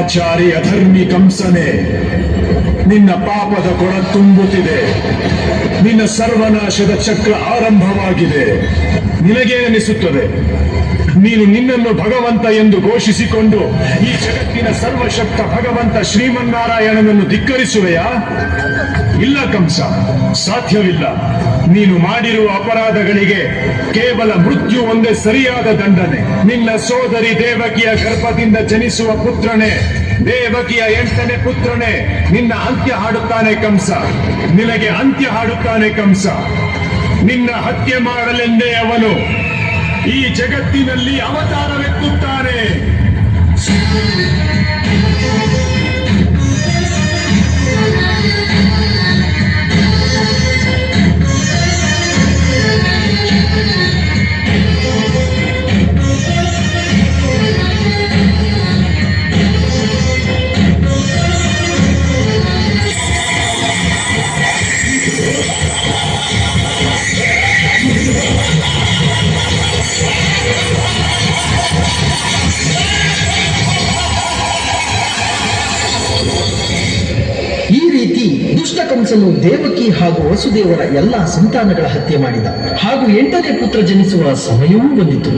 ಅನಾಚಾರಿ ಅಧರ್ಮಿ ಕಂಸನೆ, ನಿನ್ನ ಪಾಪದ ಕೊಡ ತುಂಬುತ್ತಿದೆ. ನಿನ್ನ ಸರ್ವನಾಶದ ಚಕ್ರ ಆರಂಭವಾಗಿದೆ. ನಿನಗೇನೆನಿಸುತ್ತದೆ? ನೀನು ನಿನ್ನನ್ನು ಭಗವಂತ ಎಂದು ಘೋಷಿಸಿಕೊಂಡು ಈ ಜಗತ್ತಿನ ಸರ್ವಶಕ್ತ ಭಗವಂತ ಶ್ರೀಮನ್ನಾರಾಯಣನನ್ನು ಧಿಕ್ಕರಿಸುವೆಯಾ? ಇಲ್ಲ ಕಂಸ, ಸಾಧ್ಯವಿಲ್ಲ. ನೀನು ಮಾಡಿರುವ ಅಪರಾಧಗಳಿಗೆ ಕೇವಲ ಮೃತ್ಯು ಒಂದೇ ಸರಿಯಾದ ದಂಡನೆ. ನಿನ್ನ ಸೋದರಿ ದೇವಕಿಯ ಗರ್ಭದಿಂದ ಜನಿಸುವ ಪುತ್ರನೇ, ದೇವಕಿಯ 8ನೇ ಪುತ್ರನೇ ನಿನ್ನ ಅಂತ್ಯ ಹಾಡುತ್ತಾನೆ ಕಂಸ. ನಿನಗೆ ಅಂತ್ಯ ಹಾಡುತ್ತಾನೆ ಕಂಸ. ನಿನ್ನ ಹತ್ಯೆ ಮಾಡಲೆಂದೇ ಅವನು ಈ ಜಗತ್ತಿನಲ್ಲಿ ಅವತಾರವೆತ್ತುತ್ತಾನೆ. ದುಷ್ಟಕಂಸನು ದೇವಕಿ ಹಾಗೂ ವಸುದೇವರ ಎಲ್ಲಾ ಸಂತಾನಗಳ ಹತ್ಯೆ ಮಾಡಿದ. ಹಾಗೂ 8ನೇ ಪುತ್ರ ಜನಿಸುವ ಸಮಯವೂ ಬಂದಿತು.